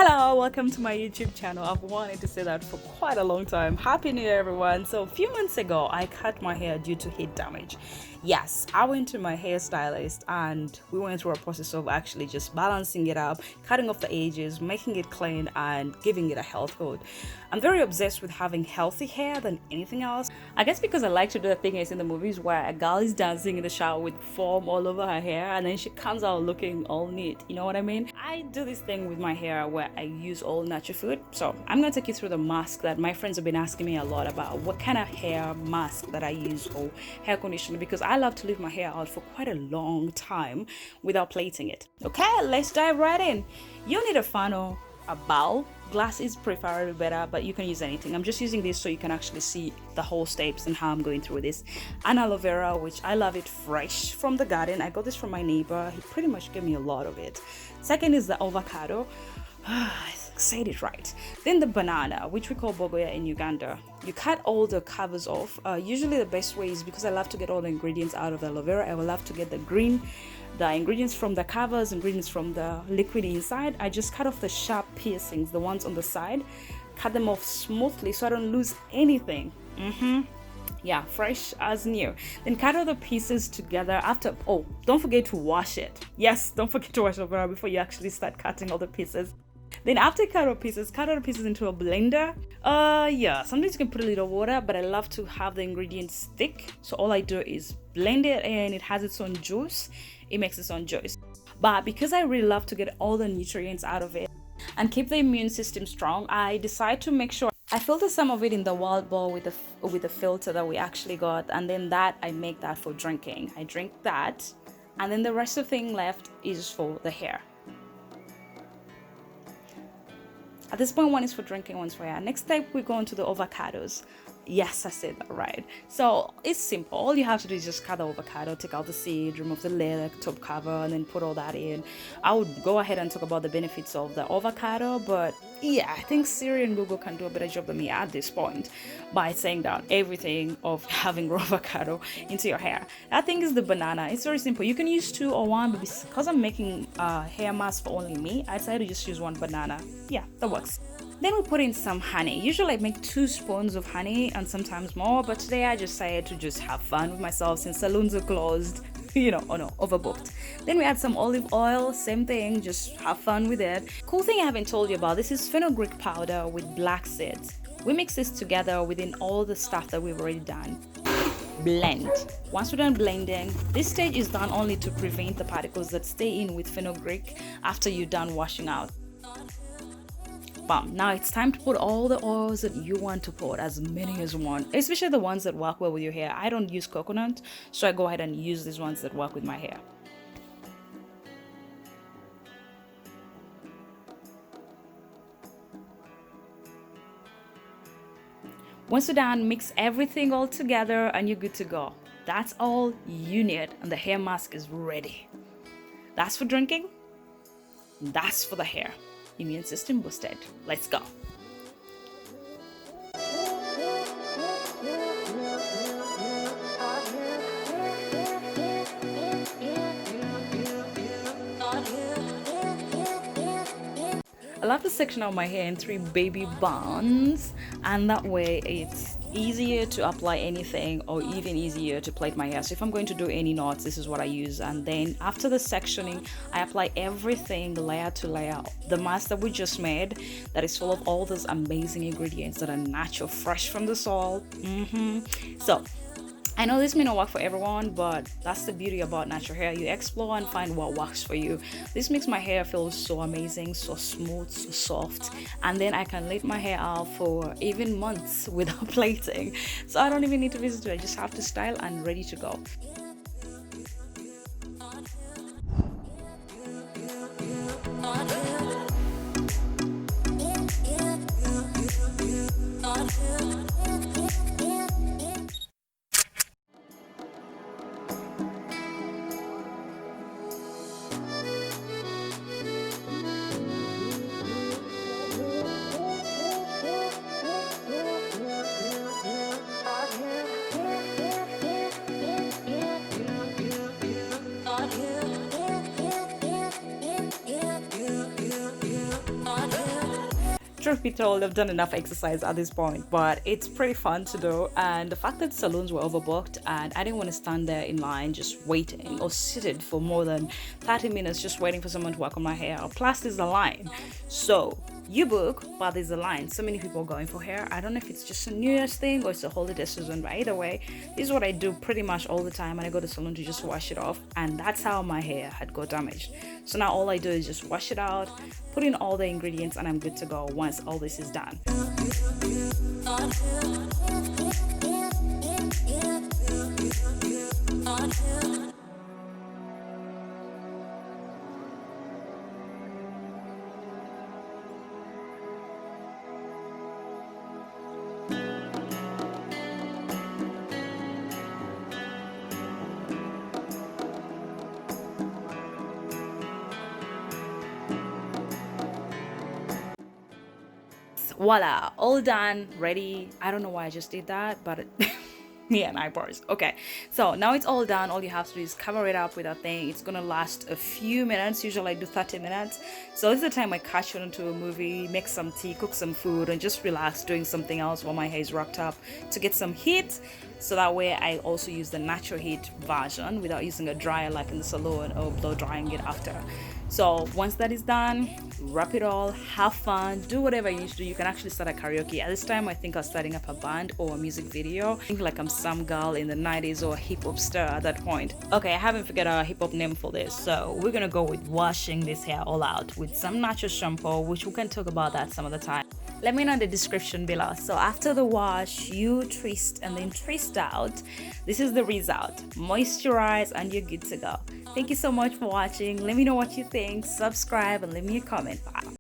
Hello, welcome to my YouTube channel. I've wanted to say that for quite a long time. Happy New Year, everyone. So a few months ago, I cut my hair due to heat damage. Yes, I went to my hairstylist and we went through a process of actually just balancing it up, cutting off the edges, making it clean and giving it a health code. I'm very obsessed with having healthy hair than anything else. I guess because I like to do the thing I see in the movies where a girl is dancing in the shower with foam all over her hair and then she comes out looking all neat. You know what I mean? I do this thing with my hair where I use all natural food. So I'm going to take you through the mask that my friends have been asking me a lot about. What kind of hair mask that I use or hair conditioner, because I love to leave my hair out for quite a long time without plaiting it. Okay, let's dive right in. You need a funnel, a bowl. Glass is preferably better, but you can use anything. I'm just using this so you can actually see the whole steps and how I'm going through this. And aloe vera, which I love it fresh from the garden. I got this from my neighbor. He pretty much gave me a lot of it. Second is the avocado. I said it right. Then the banana, which we call bogoya in Uganda. You cut all the covers off. Usually the best way is, because I love to get all the ingredients out of the aloe vera, I will love to get the ingredients from the covers, ingredients from the liquid inside. I just cut off the sharp piercings, the ones on the side, cut them off smoothly so I don't lose anything. Yeah, fresh as new. Then cut all the pieces together after. Oh, don't forget to wash it. Yes, don't forget to wash the vera before you actually start cutting all the pieces. Then after cut all the pieces into a blender. Yeah, sometimes you can put a little water, but I love to have the ingredients thick. So all I do is blend it and it has its own juice. It makes its own juice. But because I really love to get all the nutrients out of it and keep the immune system strong, I decide to make sure I filter some of it in the wild bowl with the filter that we actually got, and then that I make that for drinking. I drink that, and then the rest of the thing left is for the hair. At this point, one is for drinking, one's for hair. Next step, we go on to the avocados. Yes, I said that right. So it's simple. All you have to do is just cut the avocado, take out the seed, remove the layer, top cover, and then put all that in. I would go ahead and talk about the benefits of the avocado, but yeah, I think Siri and Google can do a better job than me at this point by saying down everything of having raw avocado into your hair. That thing is the banana. It's very simple. You can use two or one, but because I'm making a hair mask for only me, I decided to just use one banana. Yeah, that works. Then we put in some honey. Usually I make 2 spoons of honey and sometimes more, but today I decided to just have fun with myself since salons are closed, overbooked. Then we add some olive oil, same thing, just have fun with it. Cool thing I haven't told you about, this is fenugreek powder with black seeds. We mix this together within all the stuff that we've already done. Blend. Once we're done blending, this stage is done only to prevent the particles that stay in with fenugreek after you're done washing out. Now it's time to put all the oils that you want to put, as many as you want, especially the ones that work well with your hair. I don't use coconut, so I go ahead and use these ones that work with my hair. Once you're done, mix everything all together and you're good to go. That's all you need and the hair mask is ready. That's for drinking, that's for the hair. Immune system boosted. Let's go. I love the section of my hair in 3 baby buns, and that way it's easier to apply anything or even easier to plait my hair. So if I'm going to do any knots, this is what I use. And then after the sectioning, I apply everything layer to layer. The mask that we just made that is full of all those amazing ingredients that are natural, fresh from the soil. So I know this may not work for everyone, but that's the beauty about natural hair. You explore and find what works for you. This makes my hair feel so amazing, so smooth, so soft, and then I can let my hair out for even months without plaiting. So I don't even need to visit it. I just have to style and ready to go. Truth be told, I've done enough exercise at this point, but it's pretty fun to do. And the fact that salons were overbooked and I didn't want to stand there in line just waiting or seated for more than 30 minutes just waiting for someone to work on my hair. Plus, there's a line. So you book, but there's a line. So many people going for hair. I don't know if it's just a New Year's thing or it's a holiday season, but either way, this is what I do pretty much all the time. And I go to the salon to just wash it off. And that's how my hair had got damaged. So now all I do is just wash it out, put in all the ingredients, and I'm good to go once all this is done. Voila, all done, ready. I don't know why I just did that, but yeah, and eyebrows. Okay, so now it's all done. All you have to do is cover it up with a thing. It's gonna last a few minutes. Usually I do 30 minutes. So this is the time I catch on to a movie, make some tea, cook some food, and just relax doing something else while my hair is rocked up to get some heat. So that way I also use the natural heat version without using a dryer like in the salon or blow drying it after. So once that is done, wrap it all, have fun, do whatever you need to do. You can actually start a karaoke. At this time, I think I was starting up a band or a music video. I think like I'm some girl in the 90s or a hip hop star at that point. Okay, I haven't figured out a hip hop name for this. So we're gonna go with washing this hair all out with some natural shampoo, which we can talk about that some other time. Let me know in the description below. So after the wash, you twist and then twist out. This is the result. Moisturize and you're good to go. Thank you so much for watching. Let me know what you think. Subscribe and leave me a comment. Bye.